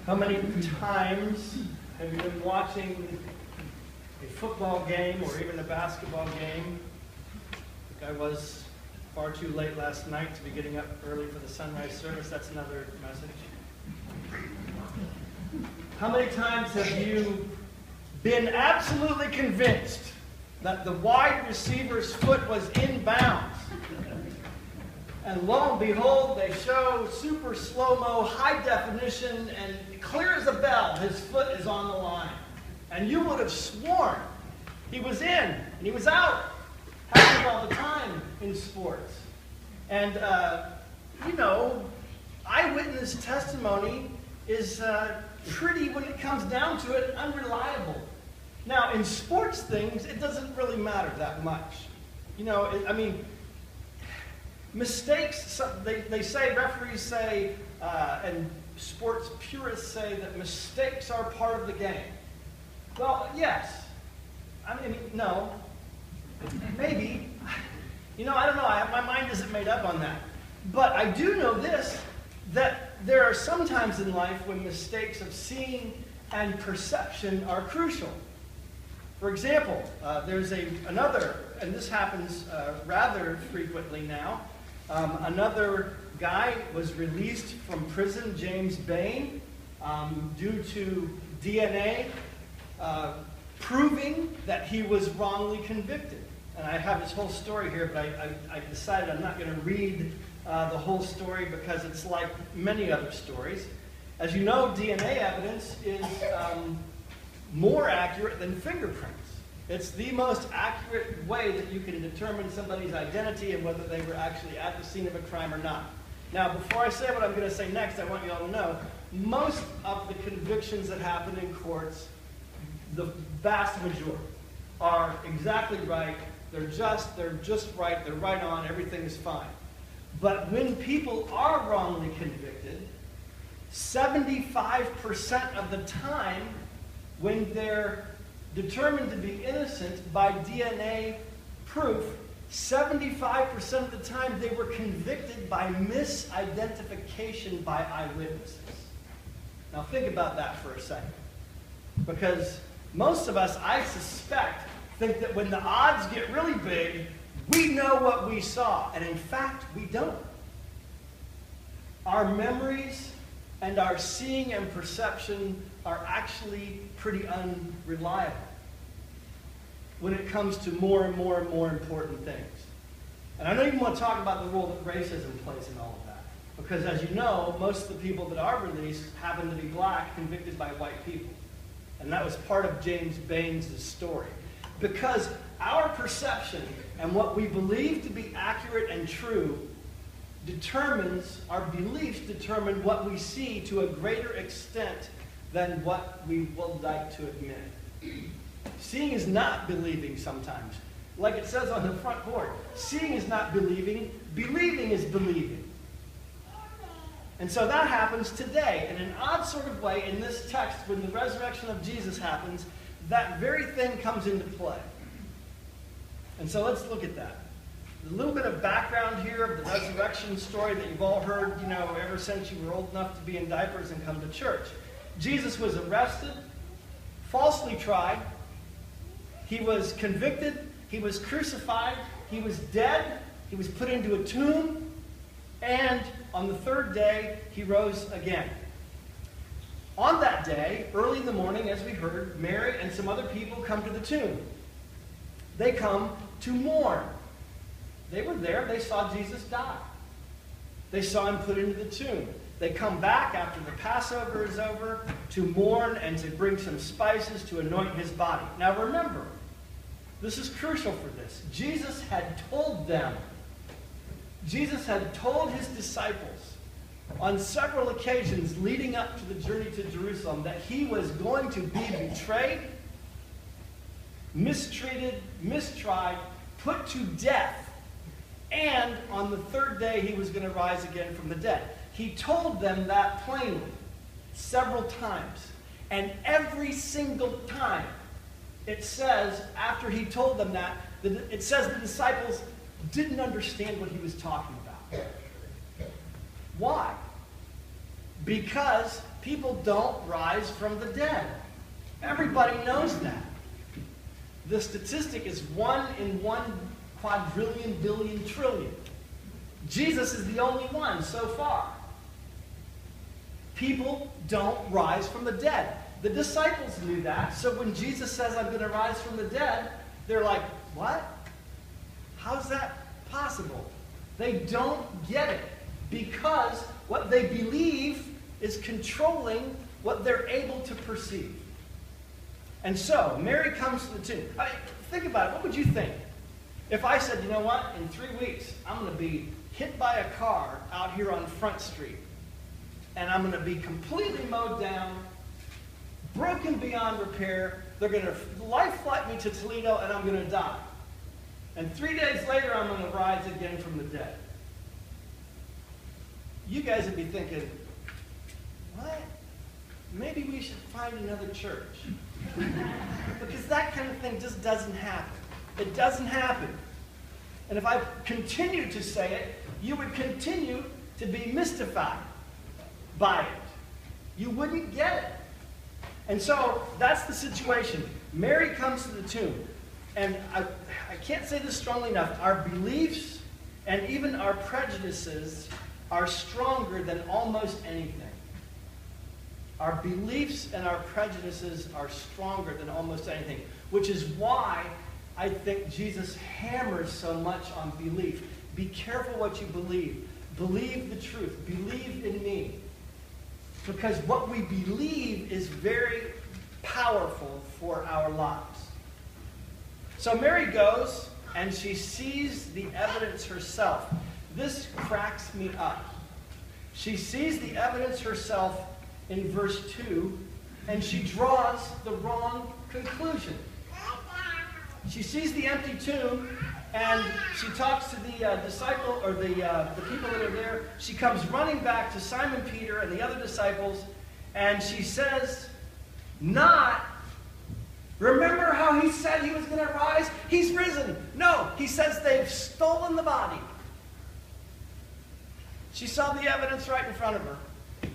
How many times have you been watching a football game or even a basketball game? I was far too late last night to be getting up early for the sunrise service. That's another message. How many times have you been absolutely convinced that the wide receiver's foot was in bounds? And lo and behold, they show super slow-mo, high definition, and clear as a bell, his foot is on the line. And you would have sworn he was in and he was out. Happens all the time in sports. And, eyewitness testimony is pretty, when it comes down to it, unreliable. Now, in sports things, it doesn't really matter that much. Mistakes, they say, referees say, and sports purists say that mistakes are part of the game. Well, yes. No. Maybe. I don't know. My mind isn't made up on that. But I do know this, that there are some times in life when mistakes of seeing and perception are crucial. For example, there's another, and this happens rather frequently now, another guy was released from prison, James Bain, due to DNA proving that he was wrongly convicted. And I have his whole story here, but I decided I'm not going to read the whole story because it's like many other stories. As you know, DNA evidence is more accurate than fingerprints. It's the most accurate way that you can determine somebody's identity and whether they were actually at the scene of a crime or not. Now, before I say what I'm going to say next, I want you all to know, most of the convictions that happen in courts, the vast majority, are exactly right. They're just right. They're right on. Everything is fine. But when people are wrongly convicted, 75% of the time, when they're determined to be innocent by DNA proof, 75% of the time they were convicted by misidentification by eyewitnesses. Now think about that for a second. Because most of us, I suspect, think that when the odds get really big, we know what we saw. And in fact, we don't. Our memories and our seeing and perception are actually pretty unreliable when it comes to more and more and more important things. And I don't even want to talk about the role that racism plays in all of that. Because as you know, most of the people that are released happen to be black, convicted by white people. And that was part of James Bain's story. Because our perception and what we believe to be accurate and true our beliefs determine what we see to a greater extent than what we would like to admit. Seeing is not believing sometimes. Like it says on the front board, seeing is not believing, believing is believing. And so that happens today. In an odd sort of way, in this text, when the resurrection of Jesus happens, that very thing comes into play. And so let's look at that. A little bit of background here of the resurrection story that you've all heard, ever since you were old enough to be in diapers and come to church. Jesus was arrested, falsely tried, he was convicted, he was crucified, he was dead, he was put into a tomb, and on the third day, he rose again. On that day, early in the morning, as we heard, Mary and some other people come to the tomb. They come to mourn. They were there. They saw Jesus die. They saw him put into the tomb. They come back after the Passover is over to mourn and to bring some spices to anoint his body. Now remember, this is crucial for this. Jesus had told them, Jesus had told his disciples on several occasions leading up to the journey to Jerusalem that he was going to be betrayed, mistreated, mistried, put to death, and on the third day he was going to rise again from the dead. He told them that plainly several times. And every single time it says, after he told them that, it says the disciples didn't understand what he was talking about. Why? Because people don't rise from the dead. Everybody knows that. The statistic is 1 in 1 quadrillion, billion, trillion. Jesus is the only one so far. People don't rise from the dead. The disciples knew that, so when Jesus says, I'm going to rise from the dead, they're like, what? How's that possible? They don't get it because what they believe is controlling what they're able to perceive. And so, Mary comes to the tomb. I mean, think about it. What would you think if I said, you know what, in 3 weeks, I'm going to be hit by a car out here on Front Street, and I'm going to be completely mowed down, broken beyond repair. They're going to life flight me to Toledo, and I'm going to die. And 3 days later, I'm going to rise again from the dead. You guys would be thinking, what? Maybe we should find another church. Because that kind of thing just doesn't happen. It doesn't happen. And if I continued to say it, you would continue to be mystified by it. You wouldn't get it. And so that's the situation. Mary comes to the tomb. And I can't say this strongly enough. Our beliefs and even our prejudices are stronger than almost anything. Our beliefs and our prejudices are stronger than almost anything, which is why I think Jesus hammers so much on belief. Be careful what you believe. Believe the truth. Believe in me. Because what we believe is very powerful for our lives. So Mary goes and she sees the evidence herself. This cracks me up. She sees the evidence herself in verse 2, and she draws the wrong conclusion. She sees the empty tomb, and she talks to the disciple, or the people that are there. She comes running back to Simon Peter and the other disciples, and she says, not, remember how he said he was going to rise? He's risen. No, he says they've stolen the body. She saw the evidence right in front of her.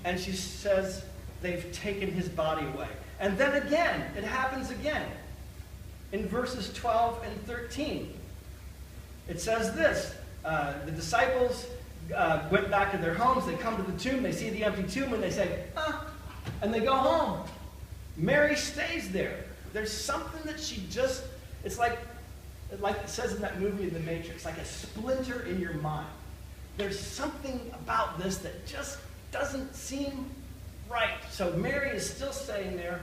And she says, they've taken his body away. And then again, it happens again. In verses 12 and 13. It says this, the disciples went back to their homes. They come to the tomb. They see the empty tomb and they say, and they go home. Mary stays there. There's something that she just, it's like it says in that movie, The Matrix, like a splinter in your mind. There's something about this that just doesn't seem right. So Mary is still staying there.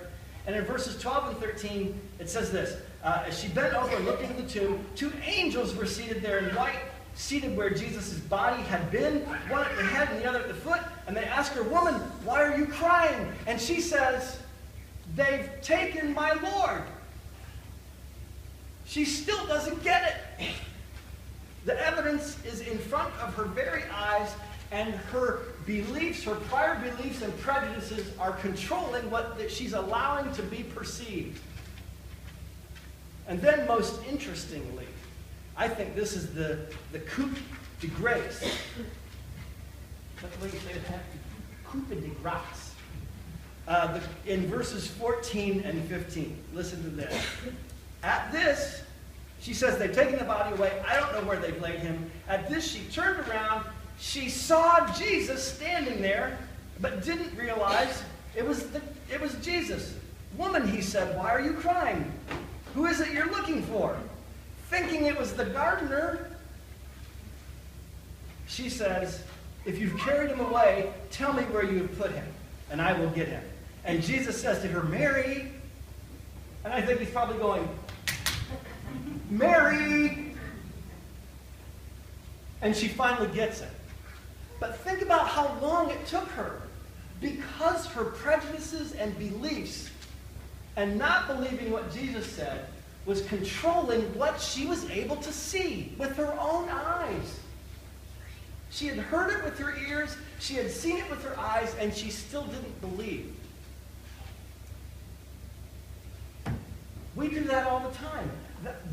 And in verses 12 and 13, it says this. As she bent over looking at the tomb, 2 angels were seated there in white, seated where Jesus' body had been, one at the head and the other at the foot. And they ask her, woman, why are you crying? And she says, they've taken my Lord. She still doesn't get it. The evidence is in front of her very eyes, and her beliefs, her prior beliefs and prejudices are controlling what she's allowing to be perceived. And then, most interestingly, I think this is the coup de grace. What do you say that? Coup de grace. In verses 14 and 15. Listen to this. At this, she says, they've taken the body away. I don't know where they've laid him. At this, she turned around. She saw Jesus standing there, but didn't realize it was Jesus. Woman, he said, why are you crying? Who is it you're looking for? Thinking it was the gardener. She says, if you've carried him away, tell me where you have put him, and I will get him. And Jesus says to her, Mary. And I think he's probably going, Mary! And she finally gets it. But think about how long it took her. Because her prejudices and beliefs and not believing what Jesus said was controlling what she was able to see with her own eyes. She had heard it with her ears, she had seen it with her eyes, and she still didn't believe. We do that all the time.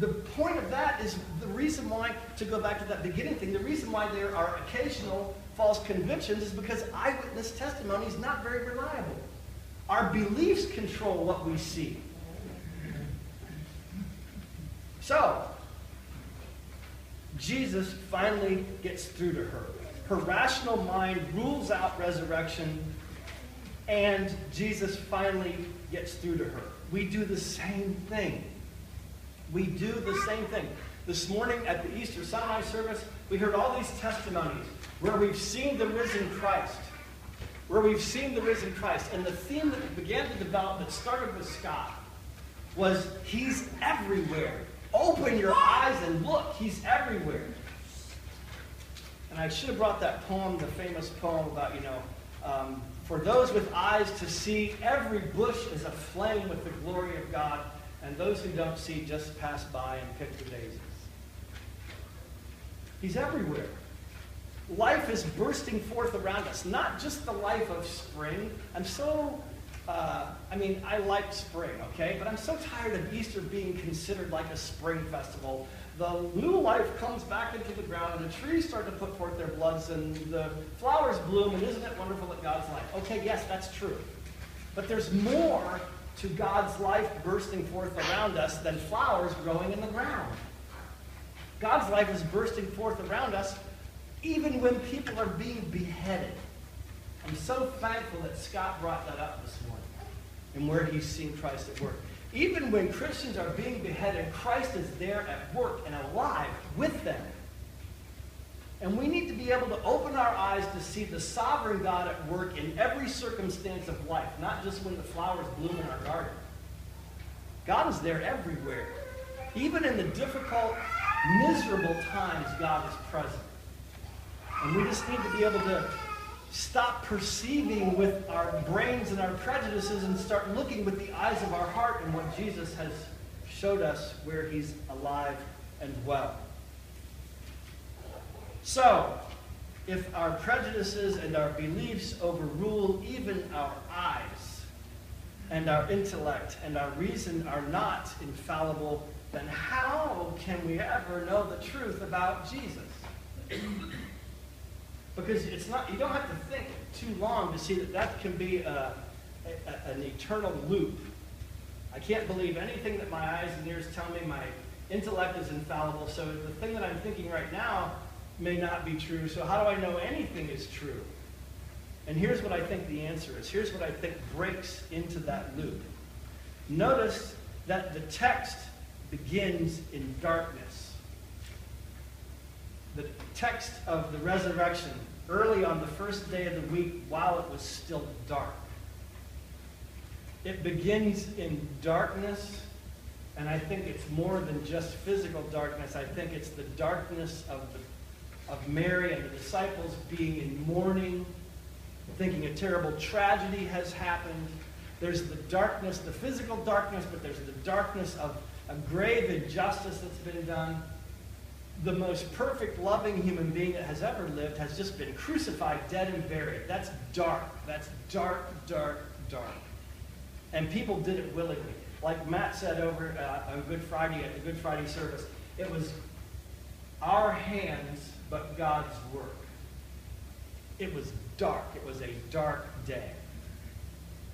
The point of that is the reason why, to go back to that beginning thing, the reason why there are occasional false convictions is because eyewitness testimony is not very reliable. Our beliefs control what we see. So, Jesus finally gets through to her. Her rational mind rules out resurrection, and Jesus finally gets through to her. We do the same thing. We do the same thing. This morning at the Easter sunrise service, we heard all these testimonies where we've seen the risen Christ. Where we've seen the risen Christ. And the theme that began to develop, that started with Scott, was He's everywhere. Open your eyes and look. He's everywhere. And I should have brought that poem, the famous poem about, for those with eyes to see, every bush is aflame with the glory of God, and those who don't see just pass by and pick the daisies. He's everywhere. Life is bursting forth around us, not just the life of spring. I like spring, okay? But I'm so tired of Easter being considered like a spring festival. The new life comes back into the ground, and the trees start to put forth their bloods, and the flowers bloom, and isn't it wonderful that God's life? Okay, yes, that's true. But there's more to God's life bursting forth around us than flowers growing in the ground. God's life is bursting forth around us even when people are being beheaded. I'm so thankful that Scott brought that up this morning and where he's seen Christ at work. Even when Christians are being beheaded, Christ is there at work and alive with them. And we need to be able to open our eyes to see the sovereign God at work in every circumstance of life, not just when the flowers bloom in our garden. God is there everywhere. Even in the difficult, miserable times, God is present. And we just need to be able to stop perceiving with our brains and our prejudices and start looking with the eyes of our heart and what Jesus has showed us where He's alive and well. So, if our prejudices and our beliefs overrule even our eyes and our intellect and our reason are not infallible, then how can we ever know the truth about Jesus? Because it's not, you don't have to think too long to see that can be an eternal loop. I can't believe anything that my eyes and ears tell me. My intellect is infallible. So the thing that I'm thinking right now may not be true. So how do I know anything is true? And here's what I think the answer is. Here's what I think breaks into that loop. Notice that the text begins in darkness. The text of the resurrection, early on the first day of the week, while it was still dark. It begins in darkness, and I think it's more than just physical darkness. I think it's the darkness of Mary and the disciples being in mourning, thinking a terrible tragedy has happened. There's the darkness, the physical darkness, but there's the darkness of a grave injustice that's been done. The most perfect, loving human being that has ever lived has just been crucified, dead, and buried. That's dark. That's dark, dark, dark. And people did it willingly. Like Matt said over on Good Friday at the Good Friday service, it was our hands, but God's work. It was dark. It was a dark day.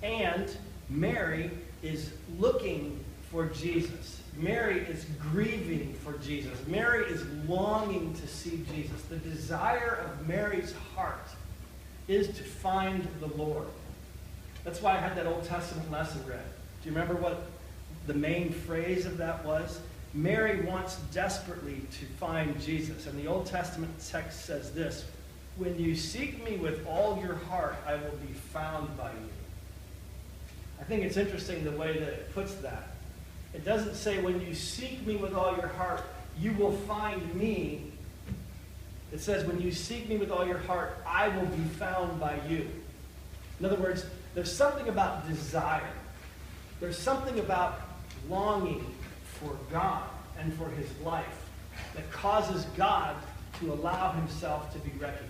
And Mary is looking for Jesus. Mary is grieving for Jesus. Mary is longing to see Jesus. The desire of Mary's heart is to find the Lord. That's why I had that Old Testament lesson read. Do you remember what the main phrase of that was? Mary wants desperately to find Jesus. And the Old Testament text says this: when you seek me with all your heart, I will be found by you. I think it's interesting the way that it puts that. It doesn't say, when you seek me with all your heart, you will find me. It says, when you seek me with all your heart, I will be found by you. In other words, there's something about desire. There's something about longing for God and for His life that causes God to allow Himself to be recognized.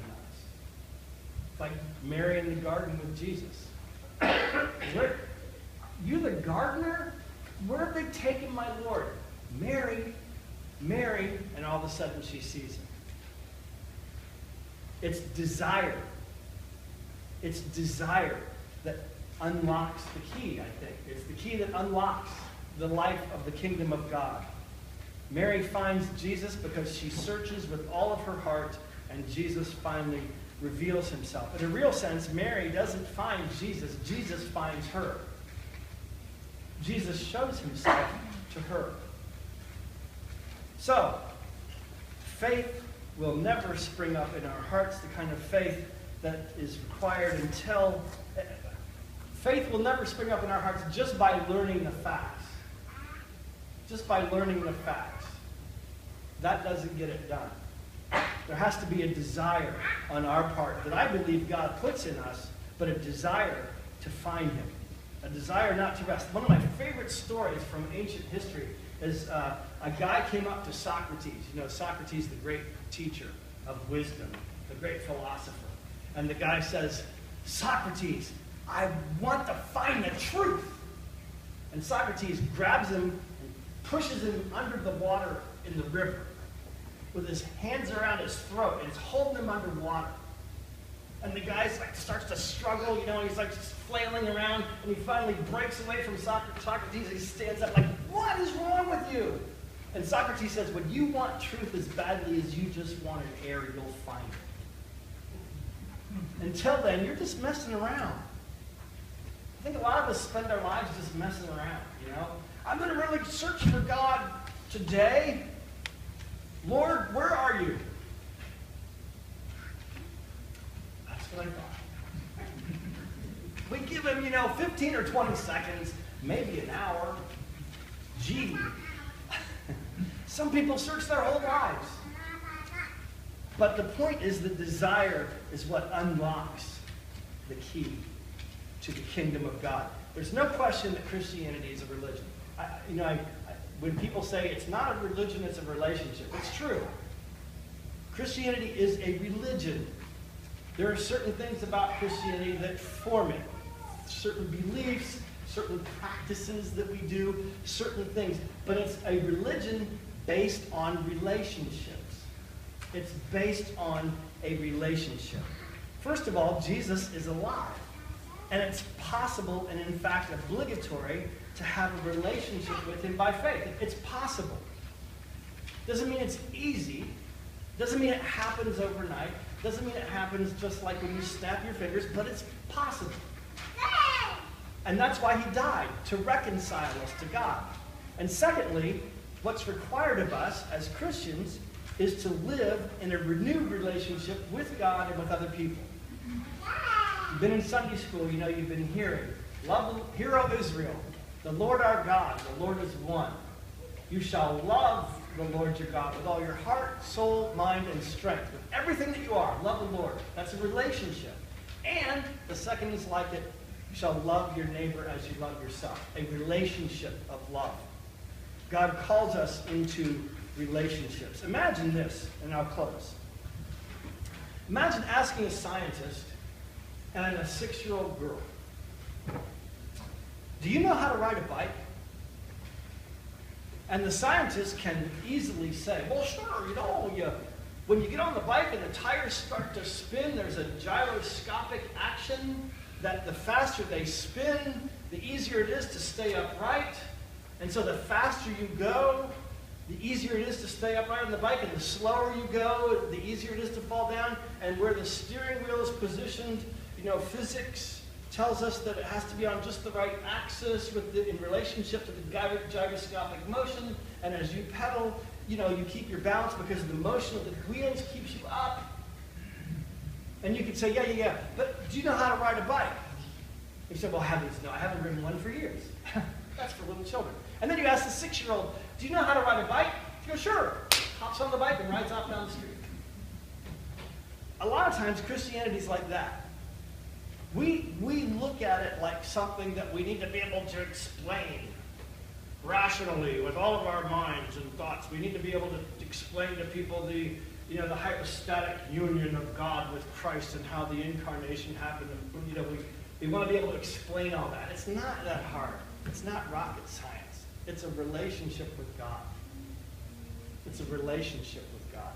It's like Mary in the garden with Jesus. You're the gardener? Where have they taken my Lord? Mary, Mary, and all of a sudden she sees him. It's desire. It's desire that unlocks the key, I think. It's the key that unlocks the life of the kingdom of God. Mary finds Jesus because she searches with all of her heart, and Jesus finally reveals himself. In a real sense, Mary doesn't find Jesus. Jesus finds her. Jesus shows himself to her. So, faith will never spring up in our hearts, the kind of faith that is required until... Faith will never spring up in our hearts just by learning the facts. Just by learning the facts. That doesn't get it done. There has to be a desire on our part that I believe God puts in us, but a desire to find him. A desire not to rest. One of my favorite stories from ancient history is a guy came up to Socrates. You know, Socrates, the great teacher of wisdom, the great philosopher. And the guy says, Socrates, I want to find the truth. And Socrates grabs him and pushes him under the water in the river with his hands around his throat, and he's holding him underwater. And the guy's like starts to struggle, you know, and he's like just flailing around, and he finally breaks away from Socrates. He stands up like, what is wrong with you? And Socrates says, when you want truth as badly as you just want an air, you'll find it. Until then, you're just messing around. I think a lot of us spend our lives just messing around, you know. I'm going to really search for God today. Lord, where are you? That's what I thought. We give him, 15 or 20 seconds, maybe an hour. Gee. Some people search their whole lives. But the point is the desire is what unlocks the key to the kingdom of God. There's no question that Christianity is a religion. When people say it's not a religion, it's a relationship, it's true. Christianity is a religion. There are certain things about Christianity that form it. Certain beliefs, certain practices that we do, certain things. But it's a religion based on relationships. It's based on a relationship. First of all, Jesus is alive. And it's possible and in fact obligatory to have a relationship with him by faith. It's possible. Doesn't mean it's easy. Doesn't mean it happens overnight. Doesn't mean it happens just like when you snap your fingers, but it's possible. And that's why he died, to reconcile us to God. And secondly, what's required of us as Christians is to live in a renewed relationship with God and with other people. You've been in Sunday school, you've been hearing, Hear, O Israel, the Lord our God, the Lord is one. You shall love the Lord your God with all your heart, soul, mind, and strength. With everything that you are, love the Lord. That's a relationship. And the second is like it, you shall love your neighbor as you love yourself. A relationship of love. God calls us into relationships. Imagine this, and I'll close. Imagine asking a scientist and a 6-year-old girl, do you know how to ride a bike? And the scientist can easily say, well, sure, when you get on the bike and the tires start to spin, there's a gyroscopic action that the faster they spin, the easier it is to stay upright. And so the faster you go, the easier it is to stay upright on the bike, and the slower you go, the easier it is to fall down. And where the steering wheel is positioned, physics tells us that it has to be on just the right axis in relationship to the gyroscopic motion. And as you pedal, you keep your balance because the motion of the wheels keeps you up. And you could say, yeah, but do you know how to ride a bike? You say, well, heavens, no, I haven't ridden one for years. That's for little children. And then you ask the 6-year-old, do you know how to ride a bike? He goes, sure. Hops on the bike and rides off down the street. A lot of times Christianity's like that. We look at it like something that we need to be able to explain rationally with all of our minds and thoughts. We need to be able to explain to people the hypostatic union of God with Christ and how the incarnation happened. And, we want to be able to explain all that. It's not that hard. It's not rocket science. It's a relationship with God. It's a relationship with God.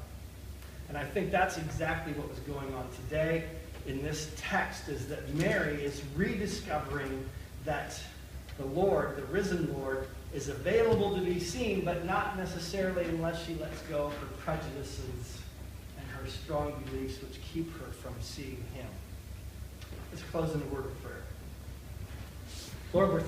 And I think that's exactly what was going on today in this text, is that Mary is rediscovering that the Lord, the risen Lord, is available to be seen, but not necessarily unless she lets go of her prejudices and her strong beliefs which keep her from seeing him. Let's close in a word of prayer. Lord, we're thankful